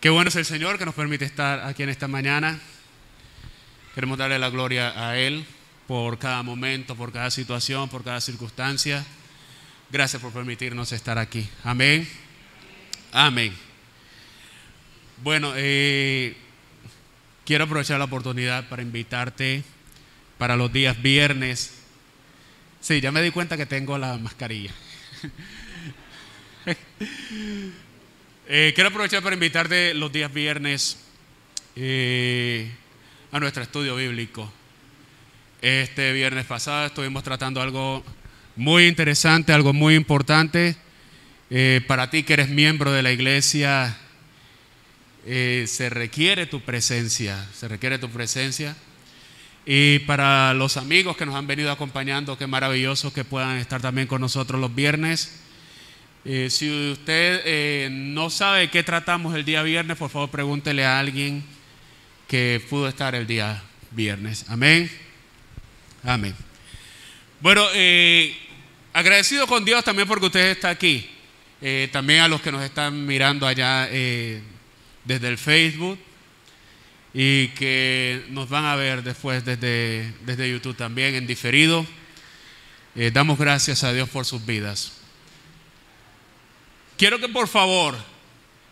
Qué bueno es el Señor que nos permite estar aquí en esta mañana. Queremos darle la gloria a Él por cada momento, por cada situación, por cada circunstancia. Gracias por permitirnos estar aquí. Amén. Amén. Bueno, quiero aprovechar la oportunidad para invitarte para los días viernes. Sí, ya me di cuenta que tengo la mascarilla. Quiero aprovechar para invitarte los días viernes a nuestro estudio bíblico. Este viernes pasado estuvimos tratando algo muy interesante, algo muy importante. Para ti que eres miembro de la iglesia, se requiere tu presencia, Y para los amigos que nos han venido acompañando, qué maravilloso que puedan estar también con nosotros los viernes. Si usted no sabe qué tratamos el día viernes, por favor pregúntele a alguien que pudo estar el día viernes. Amén. Amén. Bueno, agradecido con Dios también porque usted está aquí. También a los que nos están mirando allá desde el Facebook y que nos van a ver después desde YouTube también en diferido. Damos gracias a Dios por sus vidas. Quiero que por favor,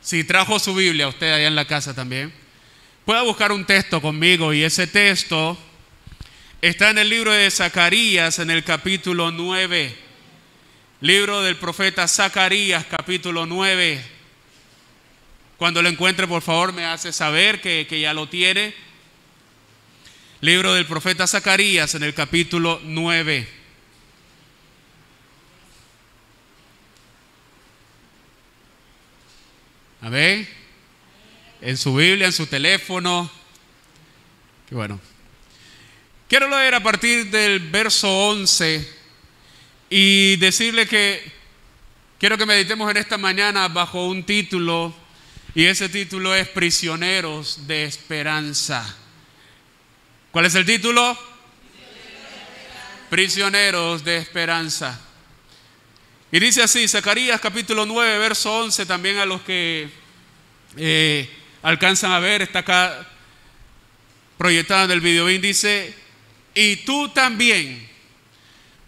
si trajo su Biblia usted allá en la casa también, pueda buscar un texto conmigo, y ese texto está en el libro de Zacarías, en el capítulo 9. Libro del profeta Zacarías, capítulo 9. Cuando lo encuentre, por favor, me hace saber que ya lo tiene. Libro del profeta Zacarías, en el capítulo 9. Amén. En su Biblia, en su teléfono. Qué bueno. Quiero leer a partir del verso 11 y decirle que quiero que meditemos en esta mañana bajo un título, y ese título es Prisioneros de Esperanza. ¿Cuál es el título? Prisioneros de Esperanza. Y dice así, Zacarías capítulo 9, verso 11, también a los que alcanzan a ver, está acá proyectado en el video, dice: y tú también,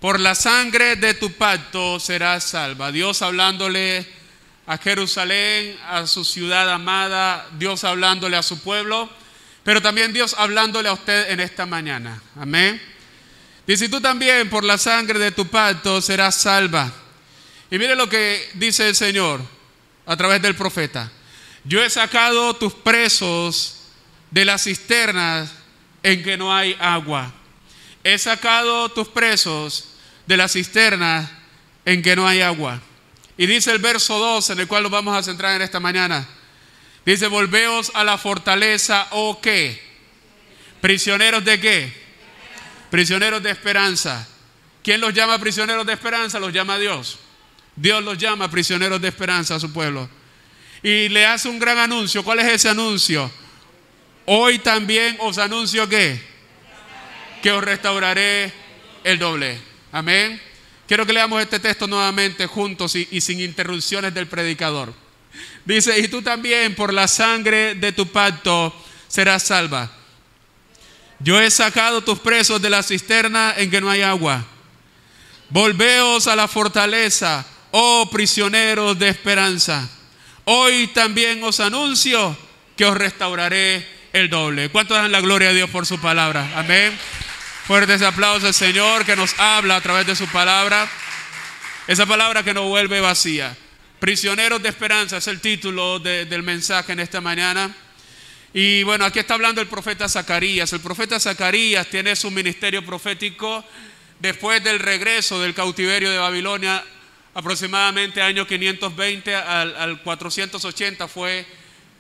por la sangre de tu pacto serás salva. Dios hablándole a Jerusalén, a su ciudad amada, Dios hablándole a su pueblo, pero también Dios hablándole a usted en esta mañana. Amén. Dice: y tú también, por la sangre de tu pacto serás salva. Y mire lo que dice el Señor a través del profeta: yo he sacado tus presos de las cisternas en que no hay agua. He sacado tus presos de las cisternas en que no hay agua. Y dice el verso 2, en el cual nos vamos a centrar en esta mañana. Dice: volveos a la fortaleza, ¿o qué? ¿Prisioneros de qué? Prisioneros de esperanza. ¿Quién los llama prisioneros de esperanza? Los llama Dios. Dios los llama prisioneros de esperanza a su pueblo. Y le hace un gran anuncio. ¿Cuál es ese anuncio? Hoy también os anuncio que os restauraré el doble. Amén. Quiero que leamos este texto nuevamente juntos y sin interrupciones del predicador. Dice: y tú también, por la sangre de tu pacto serás salva. Yo he sacado tus presos de la cisterna en que no hay agua. Volveos a la fortaleza, oh prisioneros de esperanza. Hoy también os anuncio que os restauraré el doble. ¿Cuántos dan la gloria a Dios por su palabra? Amén. Fuertes aplausos al Señor que nos habla a través de su palabra. Esa palabra que no vuelve vacía. Prisioneros de esperanza es el título del mensaje en esta mañana. Y bueno, aquí está hablando el profeta Zacarías. El profeta Zacarías tiene su ministerio profético después del regreso del cautiverio de Babilonia. Aproximadamente año 520 al 480 fue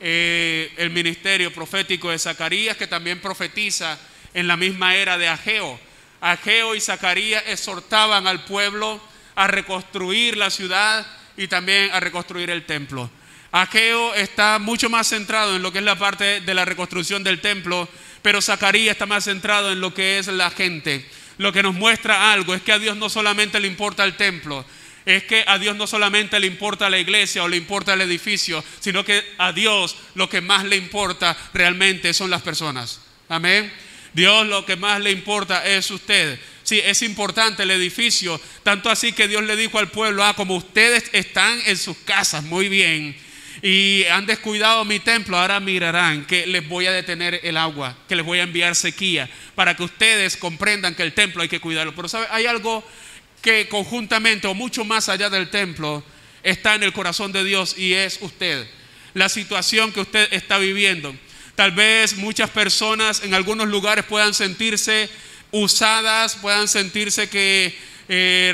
el ministerio profético de Zacarías, que también profetiza en la misma era de Ageo. Ageo y Zacarías exhortaban al pueblo a reconstruir la ciudad y también a reconstruir el templo. Ageo está mucho más centrado en lo que es la parte de la reconstrucción del templo, pero Zacarías está más centrado en lo que es la gente. Lo que nos muestra algo es que a Dios no solamente le importa el templo, es que a Dios no solamente le importa la iglesia o le importa el edificio, sino que a Dios lo que más le importa realmente son las personas. Amén. Dios lo que más le importa es usted. Sí, es importante el edificio, tanto así que Dios le dijo al pueblo: como ustedes están en sus casas muy bien y han descuidado mi templo, ahora mirarán que les voy a detener el agua, que les voy a enviar sequía, para que ustedes comprendan que el templo hay que cuidarlo. Pero ¿sabe? Hay algo que conjuntamente o mucho más allá del templo está en el corazón de Dios, y es usted, la situación que usted está viviendo. Tal vez muchas personas en algunos lugares puedan sentirse usadas, puedan sentirse que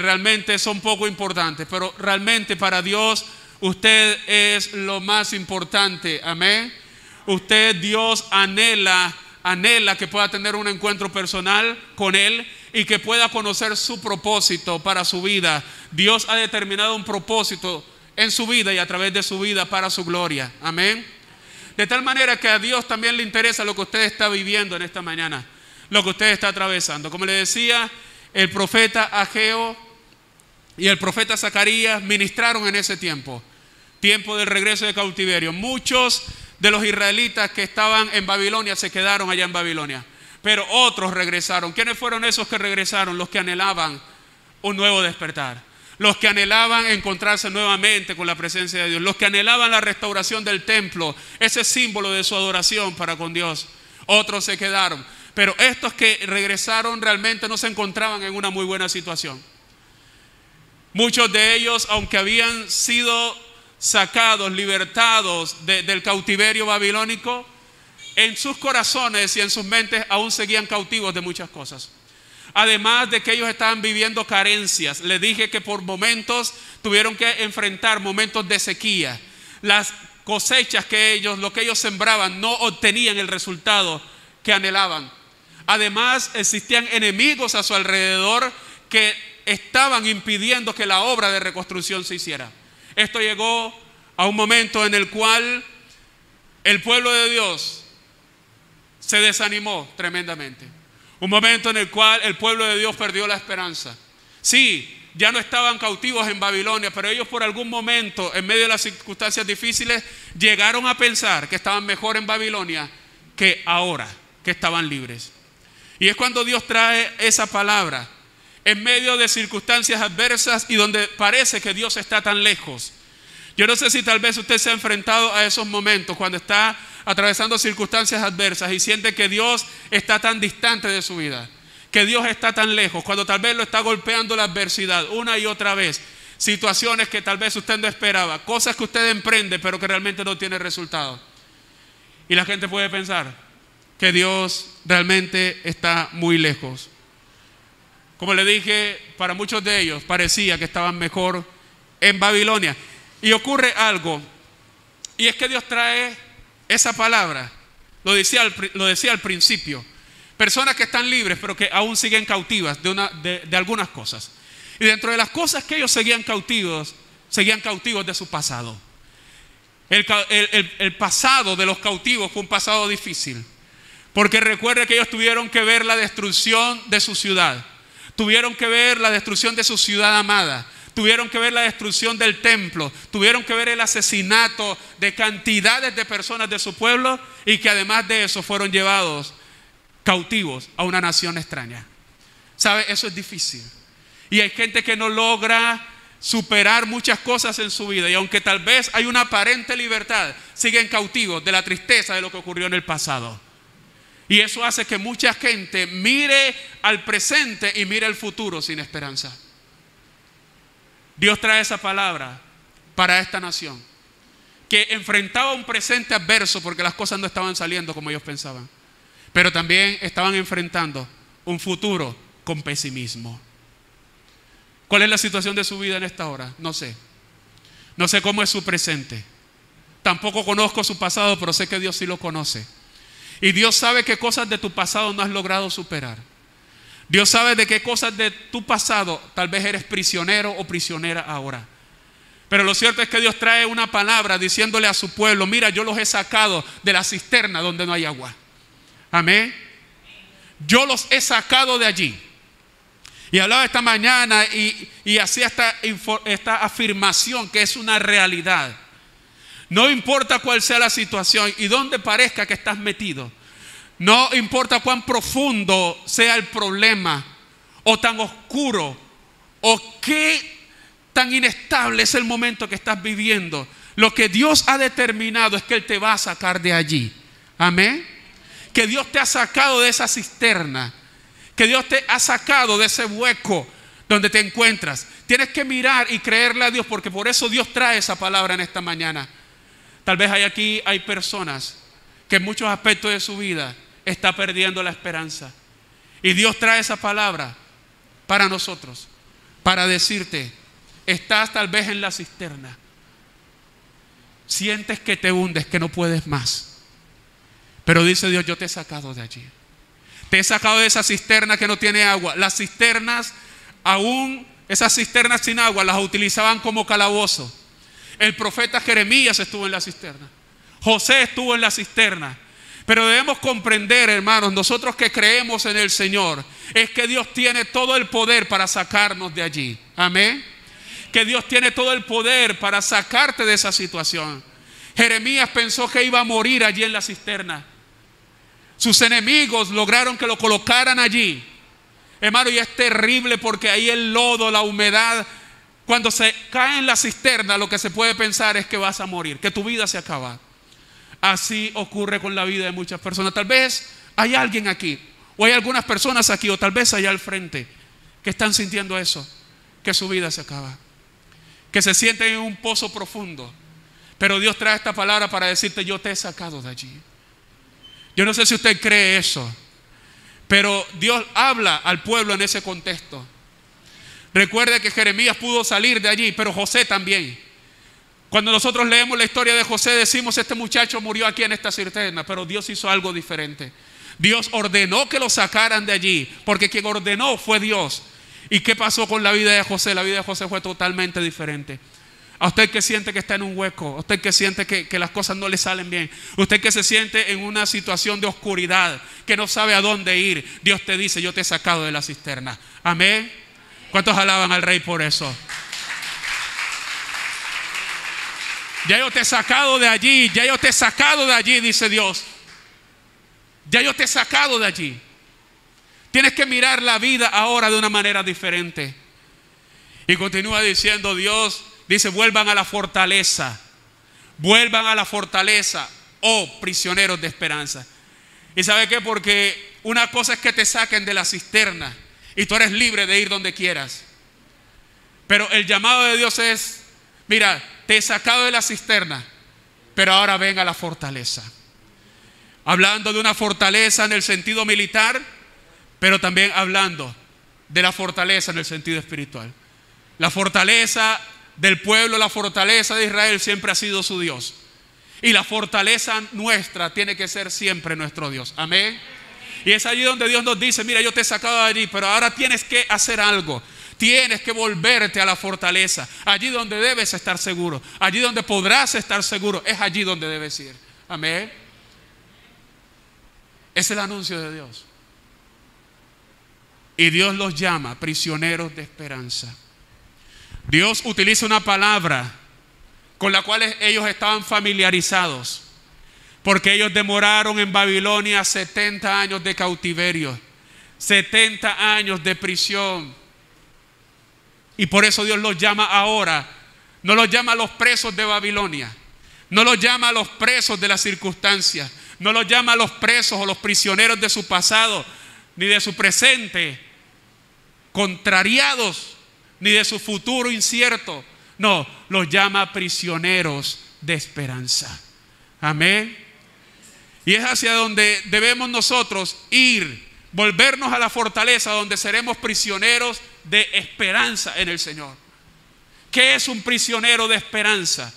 realmente son poco importantes, pero realmente para Dios usted es lo más importante. Amén. Usted, Dios anhela que pueda tener un encuentro personal con Él y que pueda conocer su propósito para su vida. Dios ha determinado un propósito en su vida y a través de su vida para su gloria. Amén. De tal manera que a Dios también le interesa lo que usted está viviendo en esta mañana, lo que usted está atravesando. Como le decía, el profeta Ageo y el profeta Zacarías ministraron en ese tiempo del regreso de cautiverio. Muchos de los israelitas que estaban en Babilonia se quedaron allá en Babilonia, pero otros regresaron. ¿Quiénes fueron esos que regresaron? Los que anhelaban un nuevo despertar, los que anhelaban encontrarse nuevamente con la presencia de Dios, los que anhelaban la restauración del templo, ese símbolo de su adoración para con Dios. Otros se quedaron, pero estos que regresaron realmente no se encontraban en una muy buena situación. Muchos de ellos, aunque habían sido sacados, libertados del cautiverio babilónico, en sus corazones y en sus mentes aún seguían cautivos de muchas cosas. Además de que ellos estaban viviendo carencias. Les dije que por momentos tuvieron que enfrentar momentos de sequía. Las cosechas lo que ellos sembraban, no obtenían el resultado que anhelaban. Además, existían enemigos a su alrededor que estaban impidiendo que la obra de reconstrucción se hiciera. Esto llegó a un momento en el cual el pueblo de Dios se desanimó tremendamente. Un momento en el cual el pueblo de Dios perdió la esperanza. Sí, ya no estaban cautivos en Babilonia, pero ellos por algún momento, en medio de las circunstancias difíciles, llegaron a pensar que estaban mejor en Babilonia que ahora, que estaban libres. Y es cuando Dios trae esa palabra en medio de circunstancias adversas y donde parece que Dios está tan lejos. Yo no sé si tal vez usted se ha enfrentado a esos momentos cuando está atravesando circunstancias adversas y siente que Dios está tan distante de su vida, que Dios está tan lejos, cuando tal vez lo está golpeando la adversidad una y otra vez, situaciones que tal vez usted no esperaba, cosas que usted emprende pero que realmente no tiene resultado. Y la gente puede pensar que Dios realmente está muy lejos. Como le dije, para muchos de ellos parecía que estaban mejor en Babilonia. Y ocurre algo, y es que Dios trae esa palabra, lo decía al principio, personas que están libres pero que aún siguen cautivas de algunas cosas. Y dentro de las cosas que ellos seguían cautivos de su pasado. El pasado de los cautivos fue un pasado difícil, porque recuerde que ellos tuvieron que ver la destrucción de su ciudad. Tuvieron que ver la destrucción de su ciudad amada. Tuvieron que ver la destrucción del templo. Tuvieron que ver el asesinato de cantidades de personas de su pueblo, y que además de eso fueron llevados cautivos a una nación extraña. ¿Sabe? Eso es difícil. Y hay gente que no logra superar muchas cosas en su vida, y aunque tal vez hay una aparente libertad, siguen cautivos de la tristeza de lo que ocurrió en el pasado. Y eso hace que mucha gente mire al presente y mire al futuro sin esperanza. Dios trae esa palabra para esta nación, que enfrentaba un presente adverso porque las cosas no estaban saliendo como ellos pensaban, pero también estaban enfrentando un futuro con pesimismo. ¿Cuál es la situación de su vida en esta hora? No sé. No sé cómo es su presente. Tampoco conozco su pasado, pero sé que Dios sí lo conoce. Y Dios sabe qué cosas de tu pasado no has logrado superar. Dios sabe de qué cosas de tu pasado tal vez eres prisionero o prisionera ahora. Pero lo cierto es que Dios trae una palabra diciéndole a su pueblo: mira, yo los he sacado de la cisterna donde no hay agua. Amén. Yo los he sacado de allí. Y hablaba esta mañana y hacía esta afirmación que es una realidad. No importa cuál sea la situación y dónde parezca que estás metido. No importa cuán profundo sea el problema o tan oscuro o qué tan inestable es el momento que estás viviendo. Lo que Dios ha determinado es que Él te va a sacar de allí. Amén. Que Dios te ha sacado de esa cisterna. Que Dios te ha sacado de ese hueco donde te encuentras. Tienes que mirar y creerle a Dios, porque por eso Dios trae esa palabra en esta mañana. Tal vez hay personas que en muchos aspectos de su vida está perdiendo la esperanza. Y Dios trae esa palabra para nosotros, para decirte, estás tal vez en la cisterna. Sientes que te hundes, que no puedes más. Pero dice Dios, yo te he sacado de allí. Te he sacado de esa cisterna que no tiene agua. Las cisternas, aún esas cisternas sin agua, las utilizaban como calabozo. El profeta Jeremías estuvo en la cisterna. José estuvo en la cisterna. Pero debemos comprender, hermanos, nosotros que creemos en el Señor, es que Dios tiene todo el poder para sacarnos de allí. Amén. Que Dios tiene todo el poder para sacarte de esa situación. Jeremías pensó que iba a morir allí en la cisterna. Sus enemigos lograron que lo colocaran allí. Hermano, y es terrible porque ahí el lodo, la humedad, cuando se cae en la cisterna, lo que se puede pensar es que vas a morir, que tu vida se acaba. Así ocurre con la vida de muchas personas. Tal vez hay alguien aquí, o hay algunas personas aquí, o tal vez allá al frente, que están sintiendo eso, que su vida se acaba, que se sienten en un pozo profundo. Pero Dios trae esta palabra para decirte, yo te he sacado de allí. Yo no sé si usted cree eso, pero Dios habla al pueblo en ese contexto. Recuerde que Jeremías pudo salir de allí, pero José también. Cuando nosotros leemos la historia de José, decimos, este muchacho murió aquí en esta cisterna, pero Dios hizo algo diferente. Dios ordenó que lo sacaran de allí, porque quien ordenó fue Dios. ¿Y qué pasó con la vida de José? La vida de José fue totalmente diferente. A usted que siente que está en un hueco, a usted que siente que las cosas no le salen bien, usted que se siente en una situación de oscuridad, que no sabe a dónde ir, Dios te dice, yo te he sacado de la cisterna. Amén. ¿Cuántos alaban al Rey por eso? Ya yo te he sacado de allí, ya yo te he sacado de allí, dice Dios. Ya yo te he sacado de allí. Tienes que mirar la vida ahora de una manera diferente. Y continúa diciendo Dios, dice, vuelvan a la fortaleza. Vuelvan a la fortaleza, oh prisioneros de esperanza. ¿Y sabe qué? Porque una cosa es que te saquen de la cisterna y tú eres libre de ir donde quieras. Pero el llamado de Dios es, mira, te he sacado de la cisterna, pero ahora ven a la fortaleza. Hablando de una fortaleza en el sentido militar, pero también hablando de la fortaleza en el sentido espiritual. La fortaleza del pueblo, la fortaleza de Israel siempre ha sido su Dios. Y la fortaleza nuestra tiene que ser siempre nuestro Dios. Amén. Y es allí donde Dios nos dice, mira, yo te he sacado de allí, pero ahora tienes que hacer algo. Tienes que volverte a la fortaleza. Allí donde debes estar seguro. Allí donde podrás estar seguro. Es allí donde debes ir. Amén. Es el anuncio de Dios. Y Dios los llama prisioneros de esperanza. Dios utiliza una palabra con la cual ellos estaban familiarizados, porque ellos demoraron en Babilonia 70 años de cautiverio, 70 años de prisión. Y por eso Dios los llama ahora. No los llama a los presos de Babilonia, no los llama a los presos de las circunstancias, no los llama a los presos o los prisioneros de su pasado, ni de su presente contrariados, ni de su futuro incierto. No, los llama prisioneros de esperanza. Amén. Y es hacia donde debemos nosotros ir, volvernos a la fortaleza donde seremos prisioneros de esperanza en el Señor. ¿Qué es un prisionero de esperanza?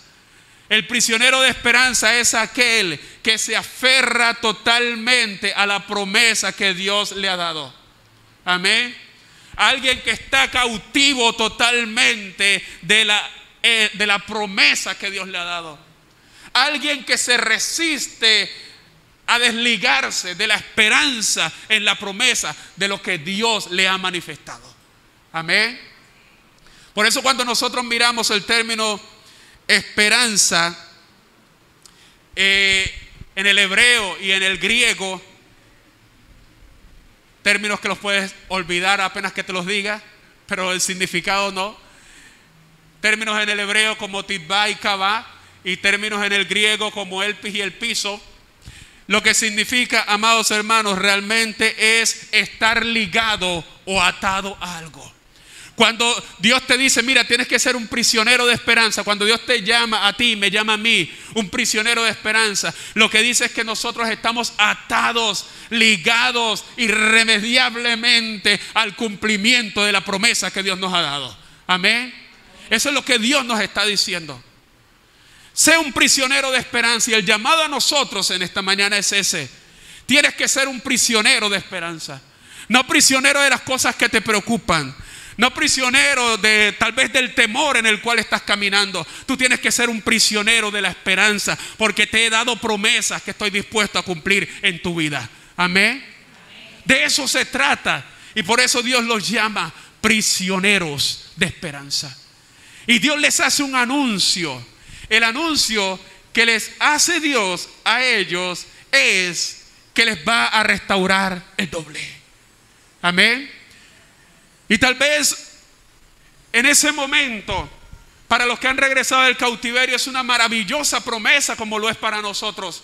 El prisionero de esperanza es aquel que se aferra totalmente a la promesa que Dios le ha dado. Amén. Alguien que está cautivo totalmente de la promesa que Dios le ha dado. Alguien que se resiste a desligarse de la esperanza en la promesa de lo que Dios le ha manifestado. Amén. Por eso cuando nosotros miramos el término esperanza en el hebreo y en el griego, términos que los puedes olvidar apenas que te los diga, pero el significado no. Términos en el hebreo como titba y kavá, y términos en el griego como elpis y el piso. Lo que significa, amados hermanos, realmente es estar ligado o atado a algo. Cuando Dios te dice, mira, tienes que ser un prisionero de esperanza. Cuando Dios te llama a ti, me llama a mí, un prisionero de esperanza, lo que dice es que nosotros estamos atados, ligados irremediablemente al cumplimiento de la promesa que Dios nos ha dado. Amén. Eso es lo que Dios nos está diciendo. Sé un prisionero de esperanza, y el llamado a nosotros en esta mañana es ese. Tienes que ser un prisionero de esperanza. No prisionero de las cosas que te preocupan. No prisionero de tal vez del temor en el cual estás caminando. Tú tienes que ser un prisionero de la esperanza, porque te he dado promesas que estoy dispuesto a cumplir en tu vida. Amén. De eso se trata. Y por eso Dios los llama prisioneros de esperanza. Y Dios les hace un anuncio. El anuncio que les hace Dios a ellos es que les va a restaurar el doble. Amén. Y tal vez en ese momento, para los que han regresado del cautiverio, es una maravillosa promesa, como lo es para nosotros.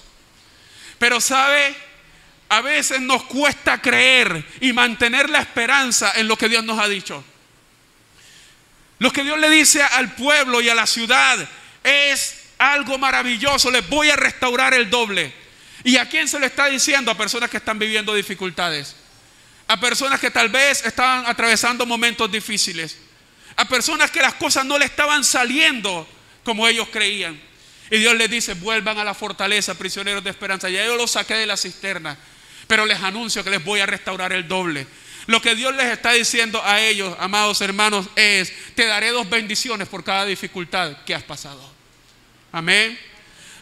Pero sabe, a veces nos cuesta creer y mantener la esperanza en lo que Dios nos ha dicho. Lo que Dios le dice al pueblo y a la ciudad es algo maravilloso. Les voy a restaurar el doble. ¿Y a quién se lo está diciendo? A personas que están viviendo dificultades, a personas que tal vez estaban atravesando momentos difíciles, a personas que las cosas no le estaban saliendo como ellos creían. Y Dios les dice, vuelvan a la fortaleza, prisioneros de esperanza. Ya yo los saqué de la cisterna, pero les anuncio que les voy a restaurar el doble. Lo que Dios les está diciendo a ellos, amados hermanos, es: te daré 2 bendiciones por cada dificultad que has pasado. Amén.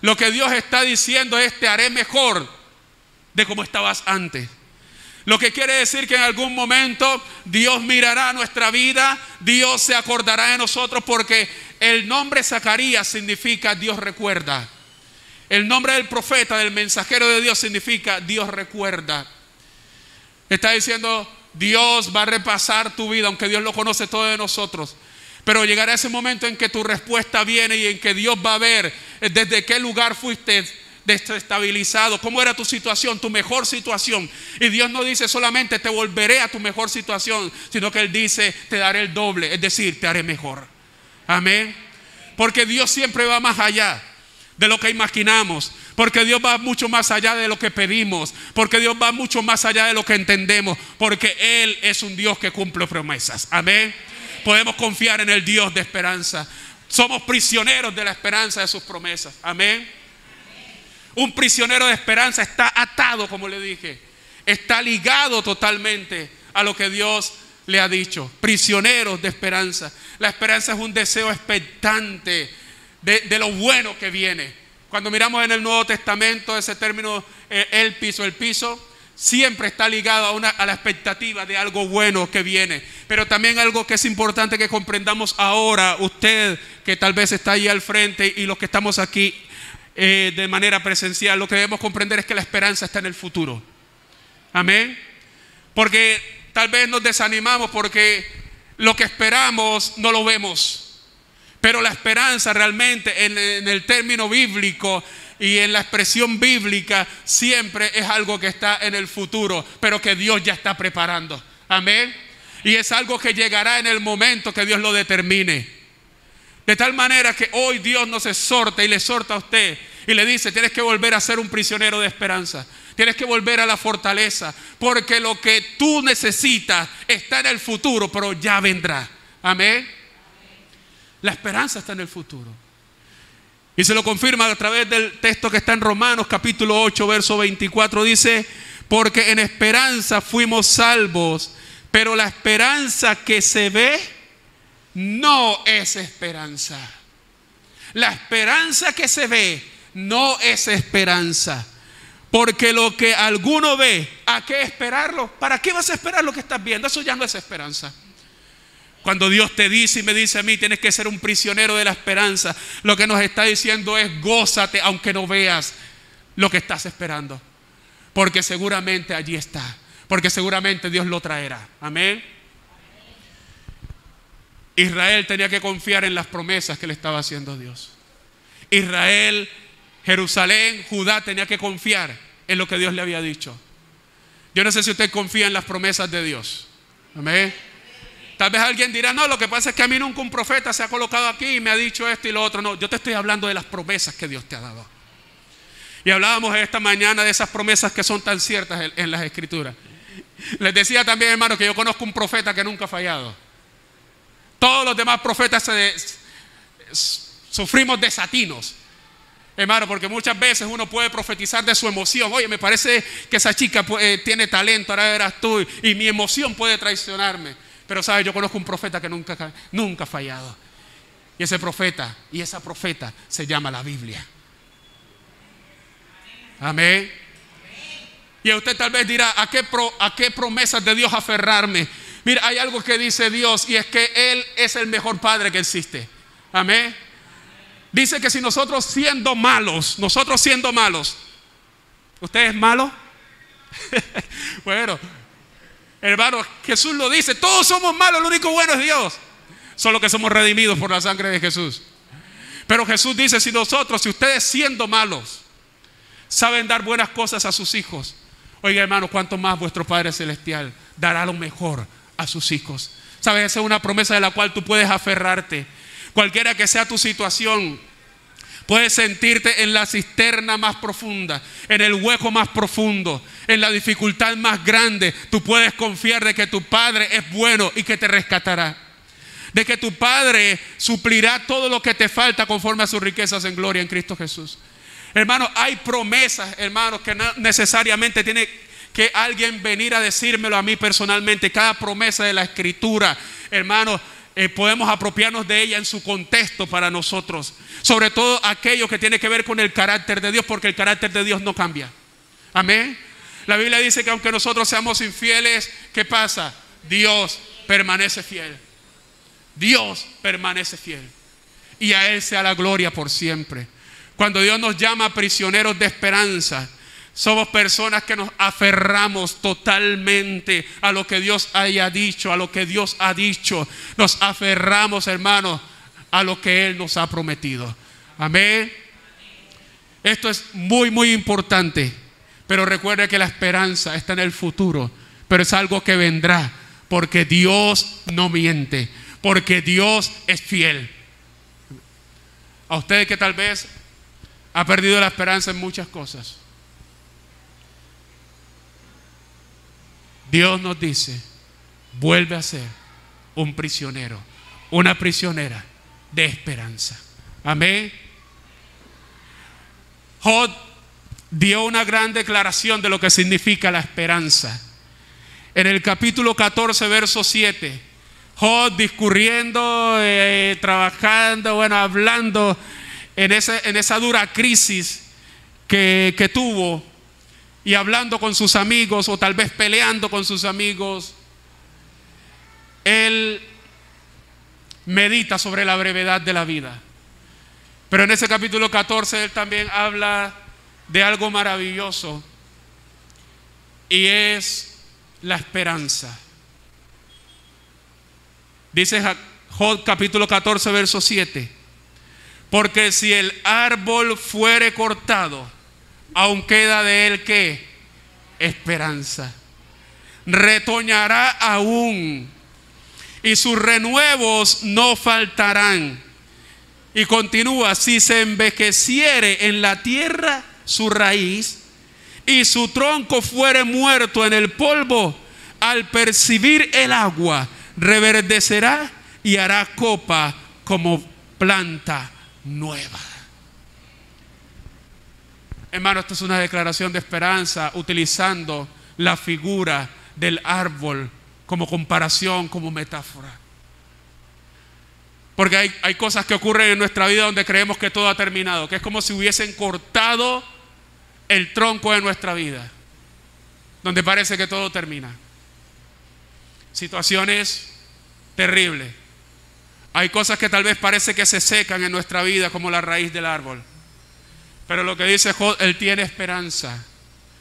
Lo que Dios está diciendo es: te haré mejor de como estabas antes. Lo que quiere decir que en algún momento Dios mirará nuestra vida, Dios se acordará de nosotros, porque el nombre Zacarías significa Dios recuerda. El nombre del profeta, del mensajero de Dios, significa Dios recuerda. Está diciendo: Dios va a repasar tu vida, aunque Dios lo conoce todo de nosotros. Pero llegará ese momento en que tu respuesta viene y en que Dios va a ver desde qué lugar fuiste desestabilizado, cómo era tu situación, tu mejor situación. Y Dios no dice solamente te volveré a tu mejor situación, sino que Él dice te daré el doble, es decir, te haré mejor. Amén. Porque Dios siempre va más allá de lo que imaginamos, porque Dios va mucho más allá de lo que pedimos, porque Dios va mucho más allá de lo que entendemos, porque Él es un Dios que cumple promesas. Amén. Podemos confiar en el Dios de esperanza. Somos prisioneros de la esperanza de sus promesas. Amén. Un prisionero de esperanza está atado, como le dije, está ligado totalmente a lo que Dios le ha dicho. Prisioneros de esperanza. La esperanza es un deseo expectante de lo bueno que viene. Cuando miramos en el Nuevo Testamento, ese término el piso siempre está ligado a la expectativa de algo bueno que viene. Pero también algo que es importante que comprendamos ahora, usted que tal vez está ahí al frente y los que estamos aquí de manera presencial, lo que debemos comprender es que la esperanza está en el futuro. Amén. Porque tal vez nos desanimamos porque lo que esperamos no lo vemos. Pero la esperanza realmente en el término bíblico y en la expresión bíblica siempre es algo que está en el futuro, pero que Dios ya está preparando. Amén. Y es algo que llegará en el momento que Dios lo determine. De tal manera que hoy Dios nos exhorta y le exhorta a usted y le dice: tienes que volver a ser un prisionero de esperanza. Tienes que volver a la fortaleza, porque lo que tú necesitas está en el futuro, pero ya vendrá. Amén. La esperanza está en el futuro. Y se lo confirma a través del texto que está en Romanos capítulo 8, verso 24. Dice: porque en esperanza fuimos salvos, pero la esperanza que se ve no es esperanza. La esperanza que se ve no es esperanza. Porque lo que alguno ve, ¿a qué esperarlo? ¿Para qué vas a esperar lo que estás viendo? Eso ya no es esperanza. Cuando Dios te dice y me dice a mí, tienes que ser un prisionero de la esperanza, lo que nos está diciendo es: gózate aunque no veas lo que estás esperando, porque seguramente allí está, porque seguramente Dios lo traerá. Amén. Israel tenía que confiar en las promesas que le estaba haciendo Dios. Israel, Jerusalén, Judá tenía que confiar en lo que Dios le había dicho. Yo no sé si usted confía en las promesas de Dios. Amén. Tal vez alguien dirá: no, lo que pasa es que a mí nunca un profeta se ha colocado aquí y me ha dicho esto y lo otro. No, yo te estoy hablando de las promesas que Dios te ha dado. Y hablábamos esta mañana de esas promesas que son tan ciertas en las Escrituras. Les decía también, hermano, que yo conozco un profeta que nunca ha fallado. Todos los demás profetas sufrimos desatinos, hermano, porque muchas veces uno puede profetizar de su emoción. Oye, me parece que esa chica tiene talento, ahora verás tú, y mi emoción puede traicionarme. Pero sabes, yo conozco un profeta que nunca ha fallado. Y ese profeta y esa profeta se llama la Biblia. Amén. Y usted tal vez dirá: ¿a qué promesas de Dios aferrarme? Mira, hay algo que dice Dios, y es que Él es el mejor padre que existe. Amén. Dice que si nosotros siendo malos, ¿usted es malo? Bueno, hermano, Jesús lo dice: todos somos malos, lo único bueno es Dios. Solo que somos redimidos por la sangre de Jesús. Pero Jesús dice: si ustedes siendo malos saben dar buenas cosas a sus hijos, oiga, hermano, cuánto más vuestro Padre Celestial dará lo mejor a sus hijos. Sabes, esa es una promesa de la cual tú puedes aferrarte. Cualquiera que sea tu situación, puedes sentirte en la cisterna más profunda, en el hueco más profundo, en la dificultad más grande. Tú puedes confiar de que tu Padre es bueno y que te rescatará, de que tu Padre suplirá todo lo que te falta conforme a sus riquezas en gloria en Cristo Jesús. Hermanos, hay promesas, hermanos, que no necesariamente tiene que alguien venir a decírmelo a mí personalmente. Cada promesa de la Escritura, hermanos, podemos apropiarnos de ella en su contexto para nosotros. Sobre todo aquello que tiene que ver con el carácter de Dios, porque el carácter de Dios no cambia. Amén. La Biblia dice que aunque nosotros seamos infieles, ¿qué pasa? Dios permanece fiel. Dios permanece fiel. Y a Él sea la gloria por siempre. Cuando Dios nos llama prisioneros de esperanza, somos personas que nos aferramos totalmente a lo que Dios haya dicho, a lo que Dios ha dicho. Nos aferramos, hermanos, a lo que Él nos ha prometido. Amén. Esto es muy, muy importante. Pero recuerde que la esperanza está en el futuro, pero es algo que vendrá, porque Dios no miente, porque Dios es fiel. A usted que tal vez ha perdido la esperanza en muchas cosas, Dios nos dice: vuelve a ser un prisionero, una prisionera de esperanza. Amén. Job dio una gran declaración de lo que significa la esperanza. En el capítulo 14, verso 7, Job discurriendo, trabajando, hablando en esa dura crisis que tuvo, y hablando con sus amigos, o tal vez peleando con sus amigos, él medita sobre la brevedad de la vida. Pero en ese capítulo 14 él también habla de algo maravilloso, y es la esperanza. Dice Job capítulo 14 verso 7: porque si el árbol fuere cortado, aún queda de él ¿qué? Esperanza. Retoñará aún, y sus renuevos no faltarán. Y continúa: si se envejeciere en la tierra su raíz, y su tronco fuere muerto en el polvo, al percibir el agua reverdecerá y hará copa como planta nueva. Hermano, esto es una declaración de esperanza, utilizando la figura del árbol como comparación, como metáfora. Porque hay cosas que ocurren en nuestra vida donde creemos que todo ha terminado, que es como si hubiesen cortado el tronco de nuestra vida, donde parece que todo termina. Situaciones terrible. Hay cosas que tal vez parece que se secan en nuestra vida como la raíz del árbol. Pero lo que dice Job, él tiene esperanza.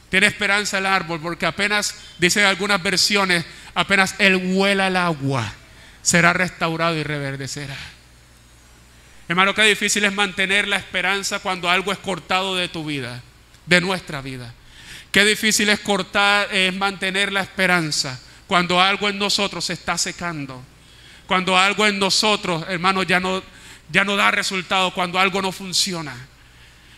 Tiene esperanza el árbol, porque apenas, dicen algunas versiones, apenas él huela el agua, será restaurado y reverdecerá. Hermano, qué difícil es mantener la esperanza cuando algo es cortado de tu vida, de nuestra vida. Qué difícil es mantener la esperanza cuando algo en nosotros se está secando. Cuando algo en nosotros, hermano, ya no da resultado, cuando algo no funciona.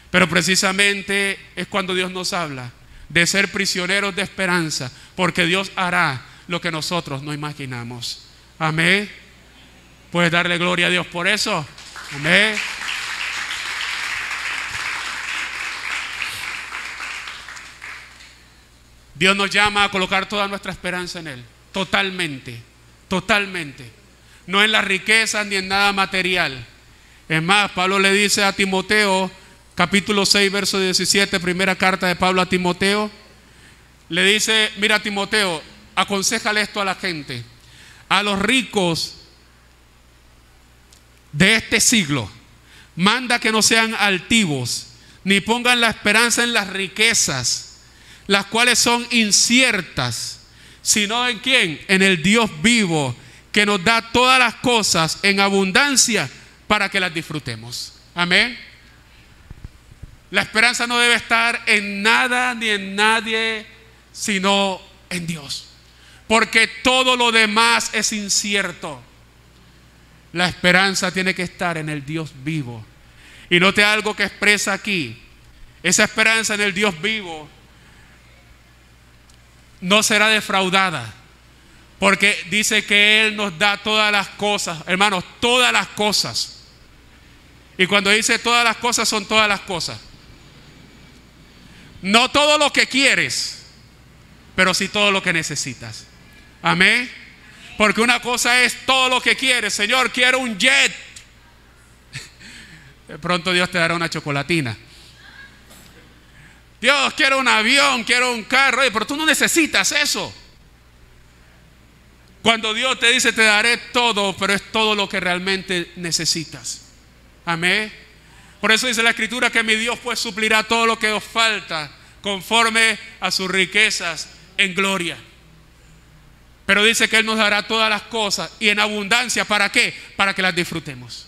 Pero precisamente es cuando Dios nos habla de ser prisioneros de esperanza, porque Dios hará lo que nosotros no imaginamos. Amén. ¿Puedes darle gloria a Dios por eso? Amén. Dios nos llama a colocar toda nuestra esperanza en Él, totalmente, totalmente. No en las riquezas ni en nada material. Es más, Pablo le dice a Timoteo, capítulo 6, verso 17, primera carta de Pablo a Timoteo, le dice: mira, Timoteo, aconséjale esto a la gente, a los ricos de este siglo, manda que no sean altivos, ni pongan la esperanza en las riquezas, las cuales son inciertas, sino en ¿quién? En el Dios vivo, que nos da todas las cosas en abundancia para que las disfrutemos. Amén. La esperanza no debe estar en nada ni en nadie, sino en Dios, porque todo lo demás es incierto. La esperanza tiene que estar en el Dios vivo. Y note algo que expresa aquí: esa esperanza en el Dios vivo no será defraudada, porque dice que Él nos da todas las cosas, hermanos, todas las cosas. Y cuando dice todas las cosas, son todas las cosas. No todo lo que quieres, pero sí todo lo que necesitas. Amén. Porque una cosa es todo lo que quieres. Señor, quiero un jet. De pronto Dios te dará una chocolatina. Dios, quiero un avión, quiero un carro. Pero tú no necesitas eso. Cuando Dios te dice te daré todo, pero es todo lo que realmente necesitas. Amén. Por eso dice la Escritura que mi Dios pues suplirá todo lo que os falta conforme a sus riquezas en gloria. Pero dice que Él nos dará todas las cosas y en abundancia. ¿Para qué? Para que las disfrutemos.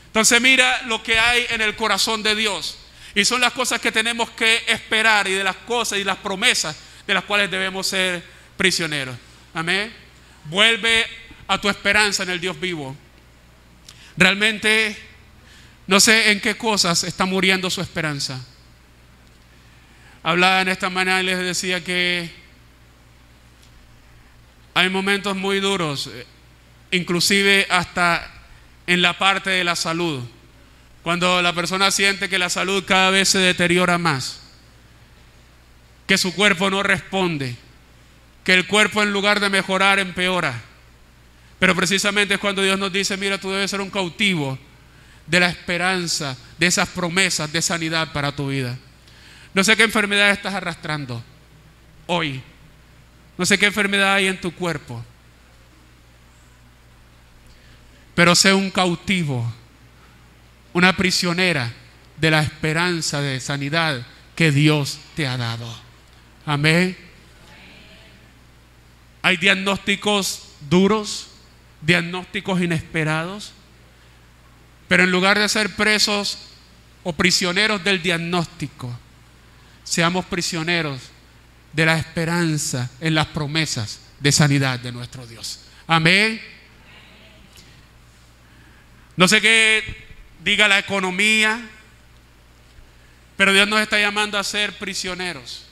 Entonces mira lo que hay en el corazón de Dios. Y son las cosas que tenemos que esperar, y de las cosas y las promesas de las cuales debemos ser prisioneros. Amén. Vuelve a tu esperanza en el Dios vivo. Realmente no sé en qué cosas está muriendo su esperanza. Hablaba en esta mañana y les decía que hay momentos muy duros, inclusive hasta en la parte de la salud, cuando la persona siente que la salud cada vez se deteriora más, que su cuerpo no responde, que el cuerpo en lugar de mejorar empeora. Pero precisamente es cuando Dios nos dice: mira, tú debes ser un cautivo de la esperanza, de esas promesas de sanidad para tu vida. No sé qué enfermedad estás arrastrando hoy. No sé qué enfermedad hay en tu cuerpo. Pero sé un cautivo, una prisionera de la esperanza de sanidad que Dios te ha dado. Amén. Hay diagnósticos duros, diagnósticos inesperados, pero en lugar de ser presos o prisioneros del diagnóstico, seamos prisioneros de la esperanza en las promesas de sanidad de nuestro Dios. Amén. No sé qué diga la economía, pero Dios nos está llamando a ser prisioneros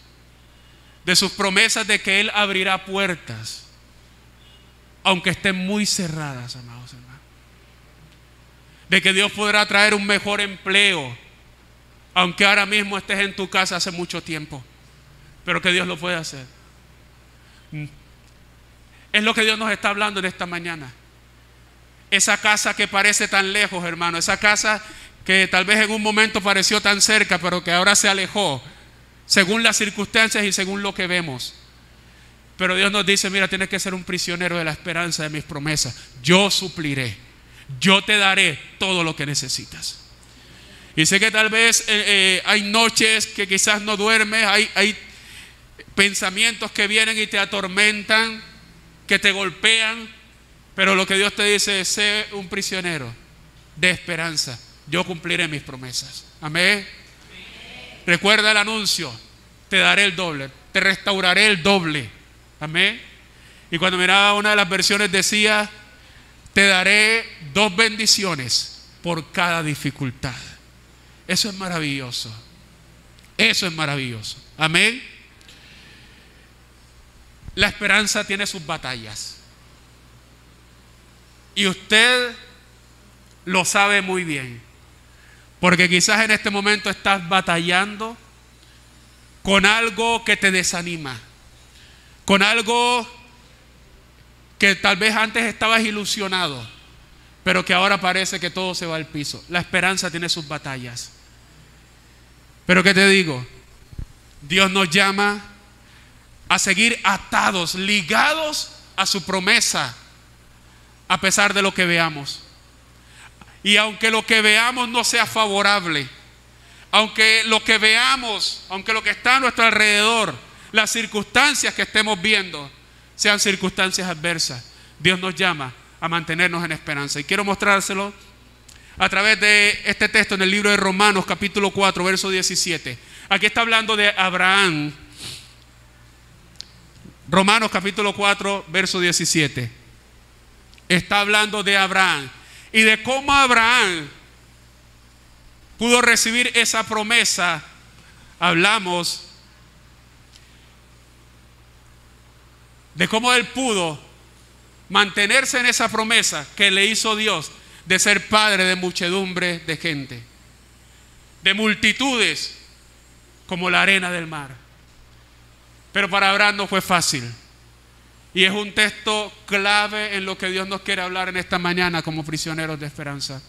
de sus promesas de que Él abrirá puertas, aunque estén muy cerradas, amados hermanos. De que Dios podrá traer un mejor empleo, aunque ahora mismo estés en tu casa hace mucho tiempo, pero que Dios lo puede hacer. Es lo que Dios nos está hablando en esta mañana. Esa casa que parece tan lejos, hermano, esa casa que tal vez en un momento pareció tan cerca, pero que ahora se alejó, según las circunstancias y según lo que vemos. Pero Dios nos dice, mira, tienes que ser un prisionero de la esperanza de mis promesas. Yo supliré, yo te daré todo lo que necesitas. Y sé que tal vez hay noches que quizás no duermes, hay pensamientos que vienen y te atormentan, que te golpean, pero lo que Dios te dice es: sé un prisionero de esperanza, yo cumpliré mis promesas. Amén. Recuerda el anuncio: te daré el doble, te restauraré el doble. Amén. Y cuando miraba una de las versiones decía: te daré 2 bendiciones por cada dificultad. Eso es maravilloso. Eso es maravilloso. Amén. La esperanza tiene sus batallas. Y usted lo sabe muy bien. Porque quizás en este momento estás batallando con algo que te desanima, con algo que tal vez antes estabas ilusionado, pero que ahora parece que todo se va al piso. La esperanza tiene sus batallas. Pero ¿qué te digo? Dios nos llama a seguir atados, ligados a su promesa, a pesar de lo que veamos. Y aunque lo que veamos no sea favorable, aunque lo que veamos, aunque lo que está a nuestro alrededor, las circunstancias que estemos viendo sean circunstancias adversas, Dios nos llama a mantenernos en esperanza. Y quiero mostrárselo a través de este texto en el libro de Romanos capítulo 4 verso 17. Aquí está hablando de Abraham. Romanos capítulo 4 verso 17. Está hablando de Abraham y de cómo Abraham pudo recibir esa promesa. Hablamos de cómo él pudo mantenerse en esa promesa que le hizo Dios de ser padre de muchedumbre de gente, de multitudes como la arena del mar. Pero para Abraham no fue fácil. Y es un texto clave en lo que Dios nos quiere hablar en esta mañana como prisioneros de esperanza.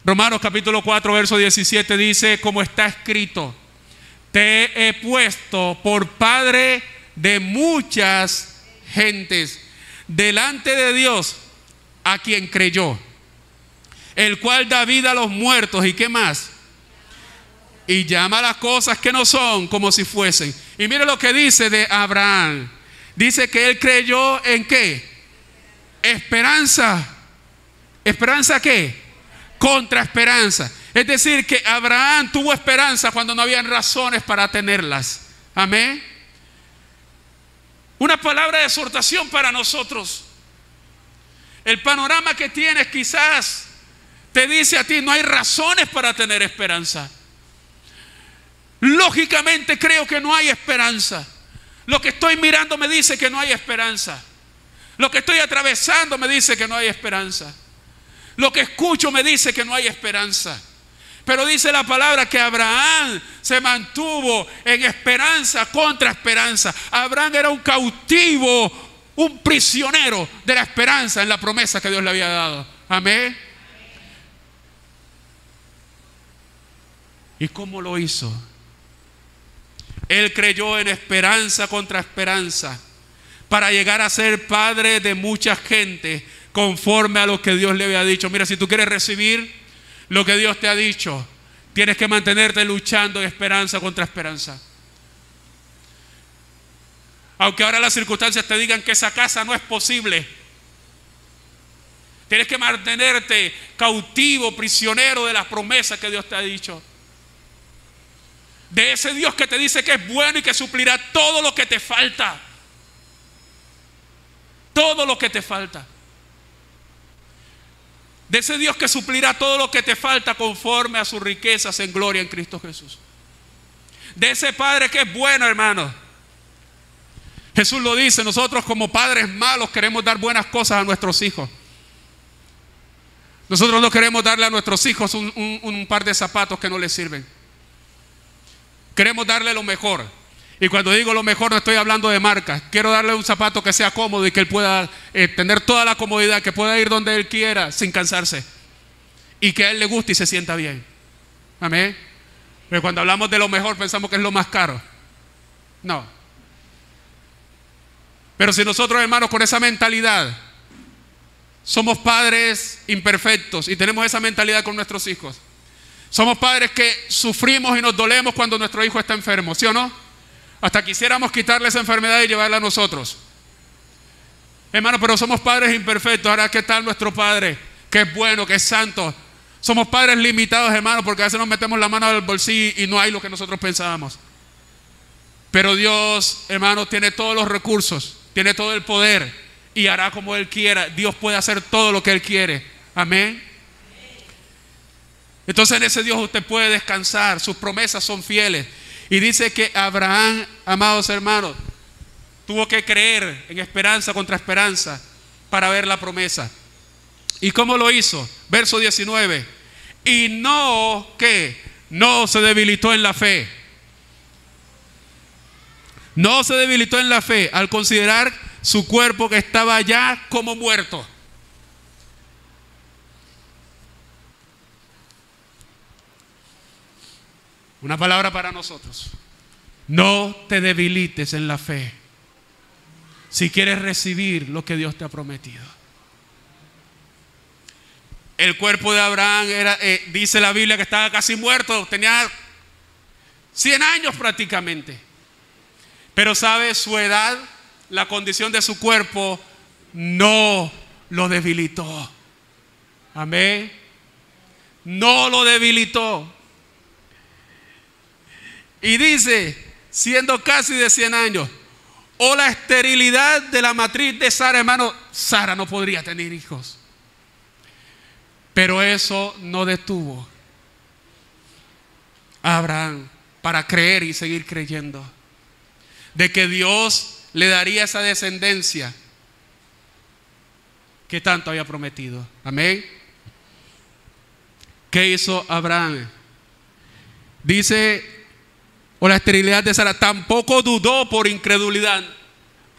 Romanos capítulo 4 verso 17 dice: como está escrito, te he puesto por padre de muchas gentes delante de Dios, a quien creyó, el cual da vida a los muertos. ¿Y qué más? Y llama a las cosas que no son como si fuesen. Y mire lo que dice de Abraham. Dice que él creyó en ¿qué? Esperanza. ¿Esperanza qué? Contra esperanza. Es decir, que Abraham tuvo esperanza cuando no habían razones para tenerlas. Amén. Una palabra de exhortación para nosotros. El panorama que tienes quizás te dice a ti: no hay razones para tener esperanza. Lógicamente creo que no hay esperanza. Lo que estoy mirando me dice que no hay esperanza. Lo que estoy atravesando me dice que no hay esperanza. Lo que escucho me dice que no hay esperanza. Pero dice la palabra que Abraham se mantuvo en esperanza contra esperanza. Abraham era un cautivo, un prisionero de la esperanza en la promesa que Dios le había dado. Amén. ¿Y cómo lo hizo? Él creyó en esperanza contra esperanza para llegar a ser padre de mucha gente conforme a lo que Dios le había dicho. Mira, si tú quieres recibir lo que Dios te ha dicho, tienes que mantenerte luchando en esperanza contra esperanza. Aunque ahora las circunstancias te digan que esa casa no es posible, tienes que mantenerte cautivo, prisionero de las promesas que Dios te ha dicho. De ese Dios que te dice que es bueno y que suplirá todo lo que te falta. Todo lo que te falta. De ese Dios que suplirá todo lo que te falta conforme a sus riquezas en gloria en Cristo Jesús. De ese Padre que es bueno, hermano. Jesús lo dice: nosotros como padres malos queremos dar buenas cosas a nuestros hijos. Nosotros no queremos darle a nuestros hijos un par de zapatos que no les sirven. Queremos darle lo mejor. Y cuando digo lo mejor no estoy hablando de marcas. Quiero darle un zapato que sea cómodo y que él pueda tener toda la comodidad, que pueda ir donde él quiera sin cansarse. Y que a él le guste y se sienta bien. Amén. Pero cuando hablamos de lo mejor pensamos que es lo más caro. No. Pero si nosotros, hermanos, con esa mentalidad somos padres imperfectos y tenemos esa mentalidad con nuestros hijos, somos padres que sufrimos y nos dolemos cuando nuestro hijo está enfermo, ¿sí o no? Hasta quisiéramos quitarle esa enfermedad y llevarla a nosotros. Hermanos, pero somos padres imperfectos. Ahora, ¿qué tal nuestro Padre? Que es bueno, que es santo. Somos padres limitados, hermanos, porque a veces nos metemos la mano al bolsillo y no hay lo que nosotros pensábamos. Pero Dios, hermanos, tiene todos los recursos, tiene todo el poder y hará como Él quiera. Dios puede hacer todo lo que Él quiere. Amén. Entonces en ese Dios usted puede descansar. Sus promesas son fieles. Y dice que Abraham, amados hermanos, tuvo que creer en esperanza contra esperanza para ver la promesa. ¿Y cómo lo hizo? Verso 19. Y no, ¿qué? No se debilitó en la fe. No se debilitó en la fe al considerar su cuerpo que estaba ya como muerto. Una palabra para nosotros. No te debilites en la fe si quieres recibir lo que Dios te ha prometido. El cuerpo de Abraham era, dice la Biblia, que estaba casi muerto, tenía 100 años prácticamente. Pero sabe, su edad, la condición de su cuerpo no lo debilitó. Amén. No lo debilitó. Y dice, siendo casi de 100 años, o la esterilidad de la matriz de Sara, hermano, Sara no podría tener hijos. Pero eso no detuvo a Abraham para creer y seguir creyendo de que Dios le daría esa descendencia que tanto había prometido. Amén. ¿Qué hizo Abraham? Dice, o la esterilidad de Sara, tampoco dudó por incredulidad.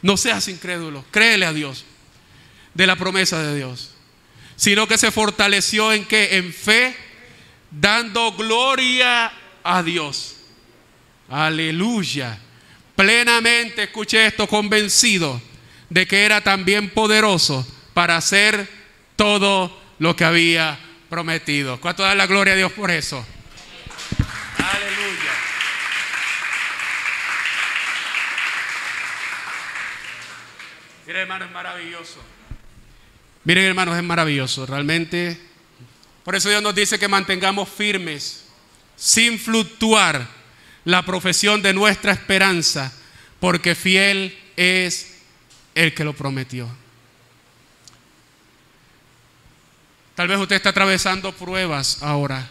No seas incrédulo, créele a Dios de la promesa de Dios, sino que se fortaleció en qué, en fe, dando gloria a Dios. Aleluya. Plenamente, escuche esto, convencido de que era también poderoso para hacer todo lo que había prometido. ¿Cuánto da la gloria a Dios por eso? Aleluya. Miren, hermanos, es maravilloso. Miren, hermanos, es maravilloso, realmente. Por eso Dios nos dice que mantengamos firmes, sin fluctuar, la profesión de nuestra esperanza, porque fiel es el que lo prometió. Tal vez usted está atravesando pruebas ahora,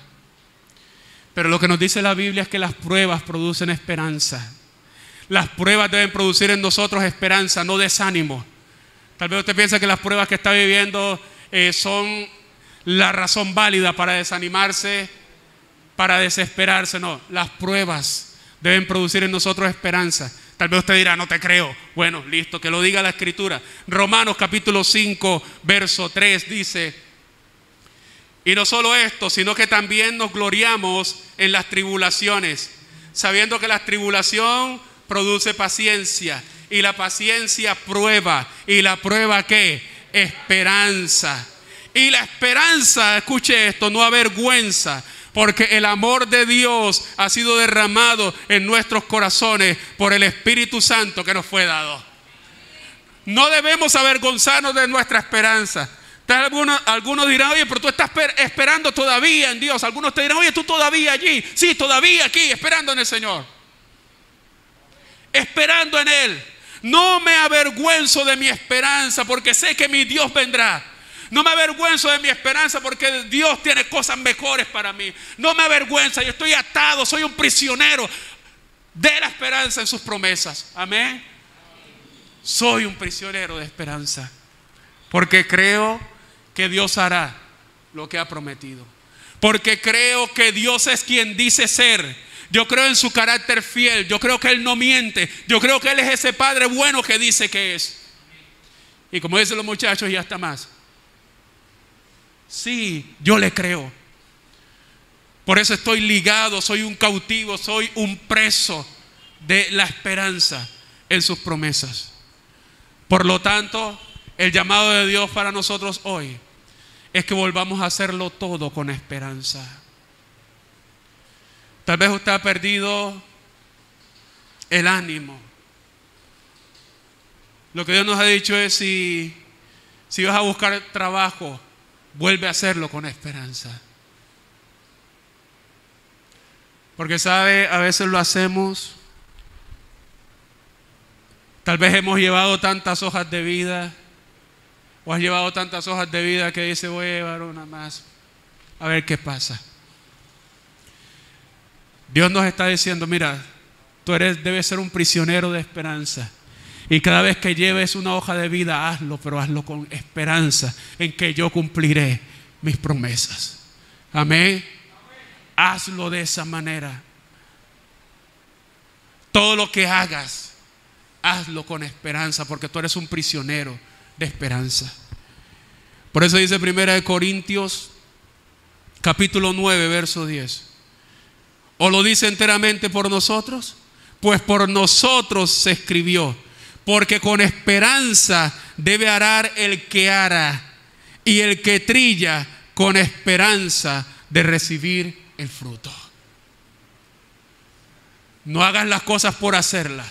pero lo que nos dice la Biblia es que las pruebas producen esperanza. Las pruebas deben producir en nosotros esperanza, no desánimo. Tal vez usted piensa que las pruebas que está viviendo son la razón válida para desanimarse, para desesperarse. No, las pruebas deben producir en nosotros esperanza. Tal vez usted dirá, no te creo. Bueno, listo, que lo diga la Escritura. Romanos capítulo 5, verso 3 dice: y no solo esto, sino que también nos gloriamos en las tribulaciones, sabiendo que la tribulación produce paciencia, y la paciencia prueba, y la prueba ¿qué? Esperanza. Y la esperanza, escuche esto, no avergüenza, porque el amor de Dios ha sido derramado en nuestros corazones por el Espíritu Santo que nos fue dado. No debemos avergonzarnos de nuestra esperanza. Algunos dirán, oye, pero tú estás esperando todavía en Dios. Algunos te dirán, oye, tú todavía allí. Sí, todavía aquí, esperando en el Señor, esperando en Él. No me avergüenzo de mi esperanza, porque sé que mi Dios vendrá. No me avergüenzo de mi esperanza, porque Dios tiene cosas mejores para mí. No me avergüenza, yo estoy atado, soy un prisionero de la esperanza en sus promesas. Amén. Soy un prisionero de esperanza, porque creo que Dios hará lo que ha prometido, porque creo que Dios es quien dice ser. Yo creo en su carácter fiel. Yo creo que Él no miente. Yo creo que Él es ese Padre bueno que dice que es. Y como dicen los muchachos, y hasta más. Sí, yo le creo. Por eso estoy ligado, soy un cautivo, soy un preso de la esperanza en sus promesas. Por lo tanto, el llamado de Dios para nosotros hoy es que volvamos a hacerlo todo con esperanza. Tal vez usted ha perdido el ánimo. Lo que Dios nos ha dicho es, si vas a buscar trabajo, vuelve a hacerlo con esperanza. Porque sabe, a veces lo hacemos. Tal vez hemos llevado tantas hojas de vida, o has llevado tantas hojas de vida que dice, voy a llevar una más, a ver qué pasa. Dios nos está diciendo, mira, debes ser un prisionero de esperanza. Y cada vez que lleves una hoja de vida, hazlo, pero hazlo con esperanza en que yo cumpliré mis promesas. Amén. Hazlo de esa manera. Todo lo que hagas, hazlo con esperanza, porque tú eres un prisionero de esperanza. Por eso dice 1 Corintios capítulo 9 verso 10. ¿O lo dice enteramente por nosotros? Pues por nosotros se escribió, porque con esperanza debe arar el que ara, y el que trilla con esperanza de recibir el fruto. No hagas las cosas por hacerlas.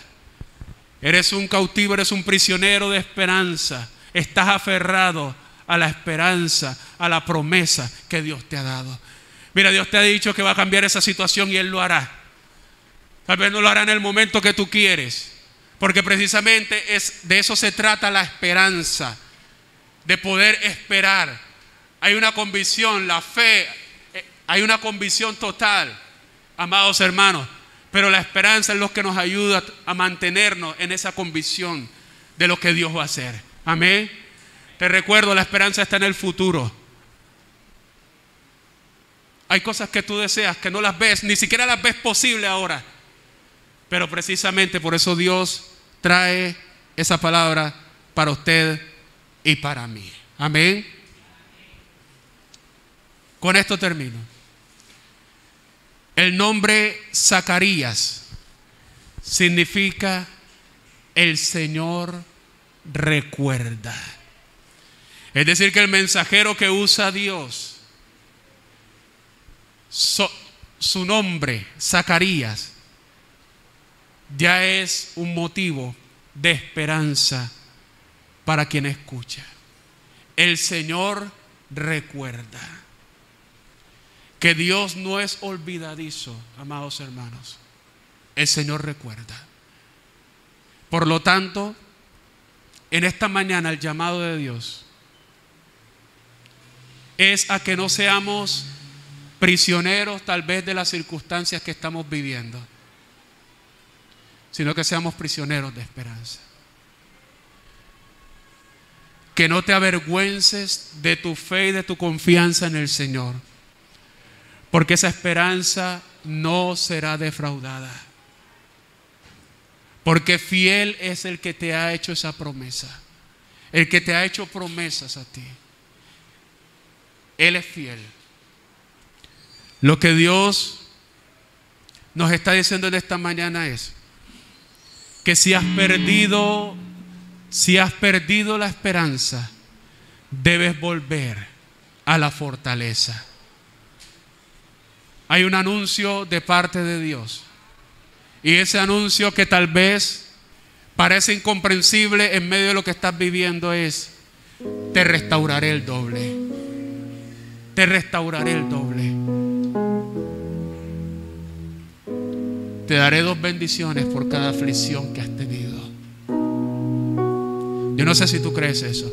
Eres un cautivo, eres un prisionero de esperanza. Estás aferrado a la esperanza, a la promesa que Dios te ha dado. Mira, Dios te ha dicho que va a cambiar esa situación y Él lo hará. Tal vez no lo hará en el momento que tú quieres, porque precisamente de eso se trata la esperanza, de poder esperar. Hay una convicción, la fe, hay una convicción total, amados hermanos, pero la esperanza es lo que nos ayuda a mantenernos en esa convicción de lo que Dios va a hacer. Amén. Te recuerdo, la esperanza está en el futuro. Hay cosas que tú deseas que no las ves, ni siquiera las ves posible ahora. Pero precisamente por eso Dios trae esa palabra para usted y para mí. Amén. Con esto termino. El nombre Zacarías significa el Señor recuerda. Es decir, que el mensajero que usa Dios, su nombre, Zacarías, ya es un motivo de esperanza para quien escucha. El Señor recuerda. Que Dios no es olvidadizo, amados hermanos. El Señor recuerda. Por lo tanto, en esta mañana el llamado de Dios es a que no seamos prisioneros tal vez de las circunstancias que estamos viviendo, sino que seamos prisioneros de esperanza. Que no te avergüences de tu fe y de tu confianza en el Señor, porque esa esperanza no será defraudada. Porque fiel es el que te ha hecho esa promesa, el que te ha hecho promesas a ti. Él es fiel. Lo que Dios nos está diciendo en esta mañana es que si has perdido la esperanza, debes volver a la fortaleza. Hay un anuncio de parte de Dios, y ese anuncio, que tal vez parece incomprensible en medio de lo que estás viviendo, es: te restauraré el doble. Te restauraré el doble. Te daré 2 bendiciones por cada aflicción que has tenido. Yo no sé si tú crees eso.